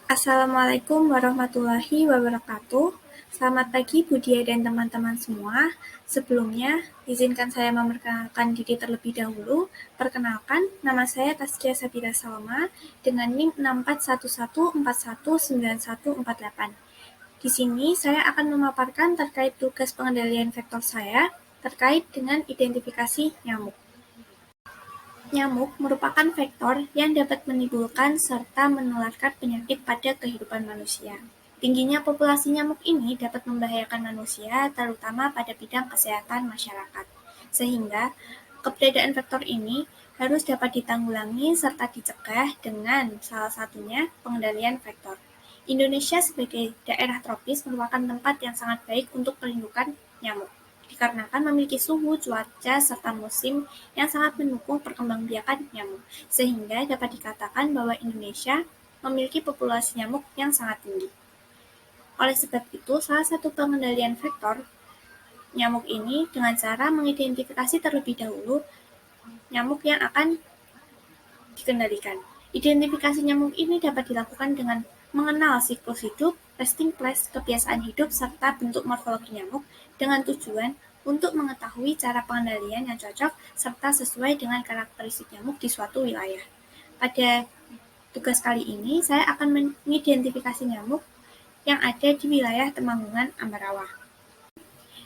Assalamualaikum warahmatullahi wabarakatuh. Selamat pagi Budia dan teman-teman semua. Sebelumnya, izinkan saya memperkenalkan diri terlebih dahulu. Perkenalkan, nama saya Taskia Sabira Salma dengan NIM 64114194148. Di sini saya akan memaparkan terkait tugas pengendalian vektor saya terkait dengan identifikasi nyamuk. Nyamuk merupakan vektor yang dapat menimbulkan serta menularkan penyakit pada kehidupan manusia. Tingginya populasi nyamuk ini dapat membahayakan manusia, terutama pada bidang kesehatan masyarakat. Sehingga, keberadaan vektor ini harus dapat ditanggulangi serta dicegah dengan salah satunya pengendalian vektor. Indonesia sebagai daerah tropis merupakan tempat yang sangat baik untuk perlindungan nyamuk, dikarenakan memiliki suhu, cuaca, serta musim yang sangat mendukung perkembangbiakan nyamuk, sehingga dapat dikatakan bahwa Indonesia memiliki populasi nyamuk yang sangat tinggi. Oleh sebab itu, salah satu pengendalian vektor nyamuk ini dengan cara mengidentifikasi terlebih dahulu nyamuk yang akan dikendalikan. Identifikasi nyamuk ini dapat dilakukan dengan mengenal siklus hidup, resting place, kebiasaan hidup, serta bentuk morfologi nyamuk dengan tujuan untuk mengetahui cara pengendalian yang cocok serta sesuai dengan karakteristik nyamuk di suatu wilayah. Pada tugas kali ini, saya akan mengidentifikasi nyamuk yang ada di wilayah Temanggungan, Ambarawa.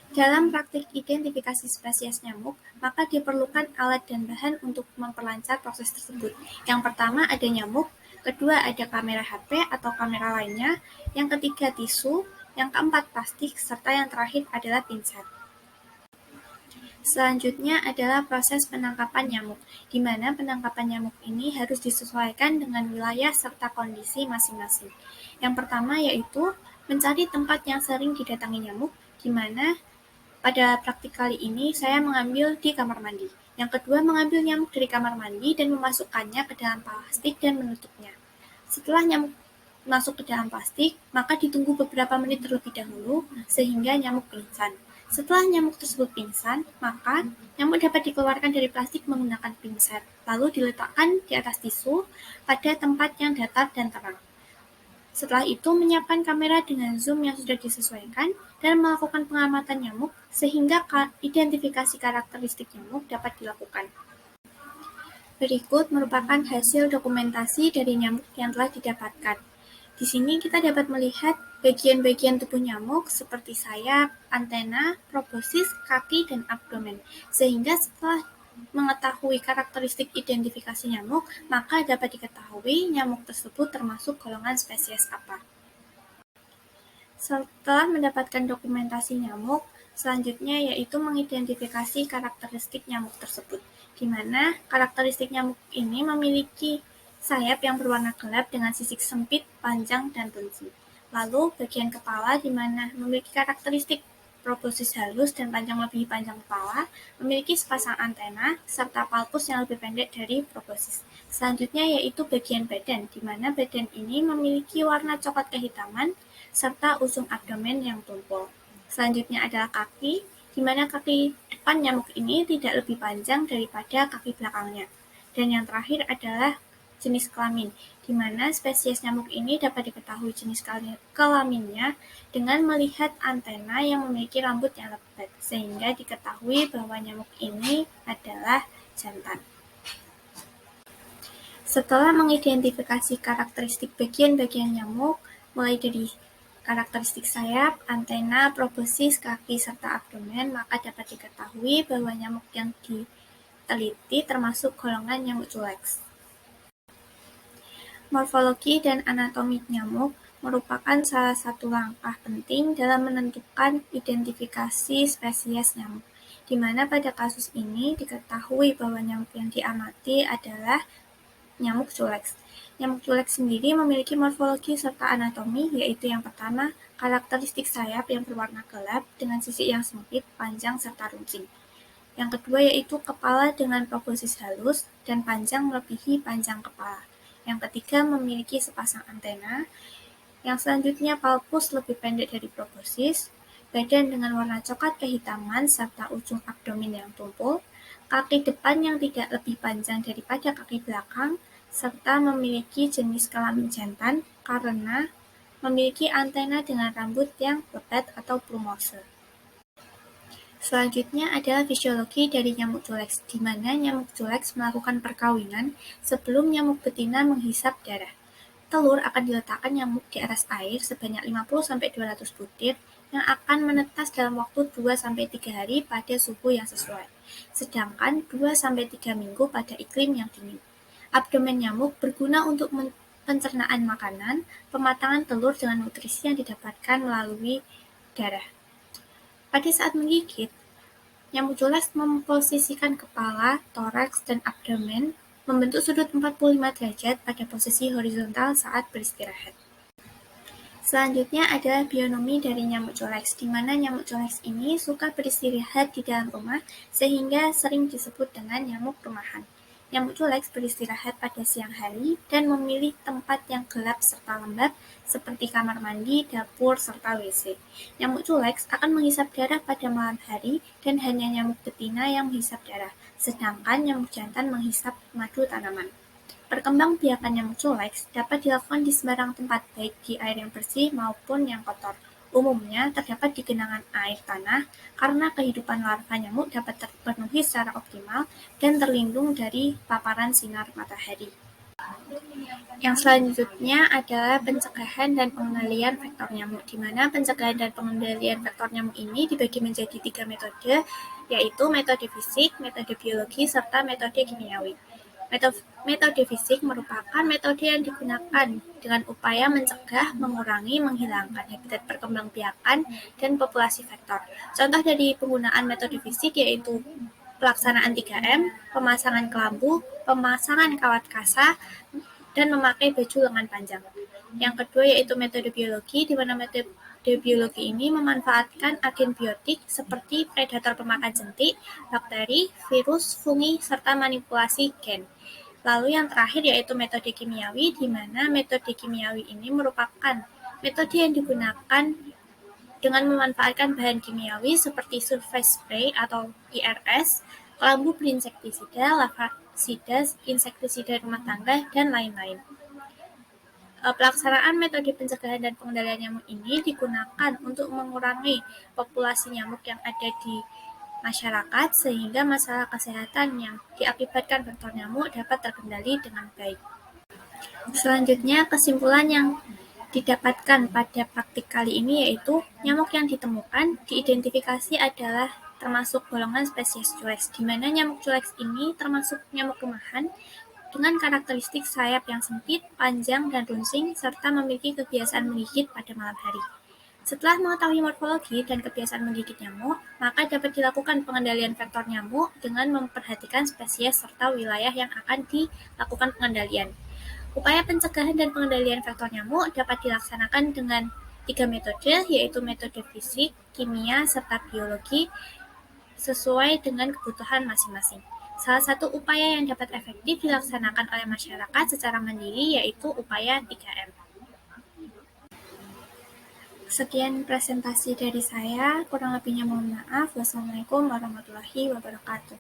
Dalam praktik identifikasi spesies nyamuk, maka diperlukan alat dan bahan untuk memperlancar proses tersebut. Yang pertama ada nyamuk, kedua ada kamera HP atau kamera lainnya, yang ketiga tisu, yang keempat plastik, serta yang terakhir adalah pinset. Selanjutnya adalah proses penangkapan nyamuk, di mana penangkapan nyamuk ini harus disesuaikan dengan wilayah serta kondisi masing-masing. Yang pertama yaitu mencari tempat yang sering didatangi nyamuk, di mana pada praktik kali ini saya mengambil di kamar mandi. Yang kedua mengambil nyamuk dari kamar mandi dan memasukkannya ke dalam plastik dan menutupnya. Setelah nyamuk masuk ke dalam plastik, maka ditunggu beberapa menit terlebih dahulu sehingga nyamuk pingsan. Setelah nyamuk tersebut pingsan, maka nyamuk dapat dikeluarkan dari plastik menggunakan pinset, lalu diletakkan di atas tisu pada tempat yang datar dan terang. Setelah itu, menyiapkan kamera dengan zoom yang sudah disesuaikan dan melakukan pengamatan nyamuk sehingga identifikasi karakteristik nyamuk dapat dilakukan. Berikut merupakan hasil dokumentasi dari nyamuk yang telah didapatkan. Di sini kita dapat melihat bagian-bagian tubuh nyamuk seperti sayap, antena, proboscis, kaki, dan abdomen. Sehingga setelah mengetahui karakteristik identifikasi nyamuk, maka dapat diketahui nyamuk tersebut termasuk golongan spesies apa. Setelah mendapatkan dokumentasi nyamuk, selanjutnya yaitu mengidentifikasi karakteristik nyamuk tersebut, di mana karakteristik nyamuk ini memiliki sayap yang berwarna gelap dengan sisik sempit, panjang, dan runci. Lalu bagian kepala di mana memiliki karakteristik proboscis halus dan panjang melebihi panjang kepala, memiliki sepasang antena, serta palpus yang lebih pendek dari proboscis. Selanjutnya yaitu bagian badan, di mana badan ini memiliki warna coklat kehitaman, serta ujung abdomen yang tumpul. Selanjutnya adalah kaki, di mana kaki depan nyamuk ini tidak lebih panjang daripada kaki belakangnya. Dan yang terakhir adalah jenis kelamin, di mana spesies nyamuk ini dapat diketahui jenis kelaminnya dengan melihat antena yang memiliki rambut yang lebat, sehingga diketahui bahwa nyamuk ini adalah jantan. Setelah mengidentifikasi karakteristik bagian-bagian nyamuk, mulai dari karakteristik sayap, antena, proboscis, kaki, serta abdomen, maka dapat diketahui bahwa nyamuk yang diteliti termasuk golongan nyamuk culex. Morfologi dan anatomi nyamuk merupakan salah satu langkah penting dalam menentukan identifikasi spesies nyamuk, di mana pada kasus ini diketahui bahwa nyamuk yang diamati adalah nyamuk culex. Nyamuk culex sendiri memiliki morfologi serta anatomi, yaitu yang pertama, karakteristik sayap yang berwarna gelap dengan sisik yang sempit, panjang, serta runcing. Yang kedua yaitu kepala dengan proboscis halus dan panjang melebihi panjang kepala. Yang ketiga memiliki sepasang antena. Yang selanjutnya palpus lebih pendek dari proboscis, badan dengan warna coklat kehitaman serta ujung abdomen yang tumpul, kaki depan yang tidak lebih panjang daripada kaki belakang, serta memiliki jenis kelamin jantan karena memiliki antena dengan rambut yang lebat atau plumose. Selanjutnya adalah fisiologi dari nyamuk culex, di mana nyamuk culex melakukan perkawinan sebelum nyamuk betina menghisap darah. Telur akan diletakkan nyamuk di atas air sebanyak 50-200 butir yang akan menetas dalam waktu 2-3 hari pada suhu yang sesuai, sedangkan 2-3 minggu pada iklim yang dingin. Abdomen nyamuk berguna untuk pencernaan makanan, pematangan telur dengan nutrisi yang didapatkan melalui darah. Pada saat menggigit, nyamuk culex memposisikan kepala, toraks, dan abdomen membentuk sudut 45 derajat pada posisi horizontal saat beristirahat. Selanjutnya adalah bionomi dari nyamuk culex, di mana nyamuk culex ini suka beristirahat di dalam rumah sehingga sering disebut dengan nyamuk rumahan. Nyamuk culex beristirahat pada siang hari dan memilih tempat yang gelap serta lembab seperti kamar mandi, dapur, serta WC. Nyamuk culex akan menghisap darah pada malam hari dan hanya nyamuk betina yang menghisap darah, sedangkan nyamuk jantan menghisap madu tanaman. Perkembangbiakan nyamuk culex dapat dilakukan di sembarang tempat, baik di air yang bersih maupun yang kotor. Umumnya terdapat di genangan air tanah karena kehidupan larva nyamuk dapat terpenuhi secara optimal dan terlindung dari paparan sinar matahari. Yang selanjutnya adalah pencegahan dan pengendalian vektor nyamuk, di mana pencegahan dan pengendalian vektor nyamuk ini dibagi menjadi 3 metode, yaitu metode fisik, metode biologi, serta metode kimiawi. Metode fisik merupakan metode yang digunakan dengan upaya mencegah, mengurangi, menghilangkan habitat perkembangbiakan dan populasi vektor. Contoh dari penggunaan metode fisik yaitu pelaksanaan 3M, pemasangan kelambu, pemasangan kawat kasa, dan memakai baju lengan panjang. Yang kedua yaitu metode biologi, di mana metode biologi ini memanfaatkan agen biotik seperti predator pemakan jentik, bakteri, virus, fungi, serta manipulasi gen. Lalu yang terakhir yaitu metode kimiawi, di mana metode kimiawi ini merupakan metode yang digunakan dengan memanfaatkan bahan kimiawi seperti surface spray atau IRS, kelambu berinsektisida, larvasida, insektisida rumah tangga, dan lain-lain. Pelaksanaan metode pencegahan dan pengendalian nyamuk ini digunakan untuk mengurangi populasi nyamuk yang ada di masyarakat sehingga masalah kesehatan yang diakibatkan vektor nyamuk dapat terkendali dengan baik. Selanjutnya, kesimpulan yang didapatkan pada praktik kali ini yaitu nyamuk yang ditemukan diidentifikasi adalah termasuk golongan spesies culex, di mana nyamuk culex ini termasuk nyamuk rumahan dengan karakteristik sayap yang sempit, panjang, dan runcing, serta memiliki kebiasaan menggigit pada malam hari. Setelah mengetahui morfologi dan kebiasaan menggigit nyamuk, maka dapat dilakukan pengendalian vektor nyamuk dengan memperhatikan spesies serta wilayah yang akan dilakukan pengendalian. Upaya pencegahan dan pengendalian vektor nyamuk dapat dilaksanakan dengan 3 metode, yaitu metode fisik, kimia, serta biologi, sesuai dengan kebutuhan masing-masing. Salah satu upaya yang dapat efektif dilaksanakan oleh masyarakat secara mandiri yaitu upaya 3M. Sekian presentasi dari saya, kurang lebihnya mohon maaf. Wassalamualaikum warahmatullahi wabarakatuh.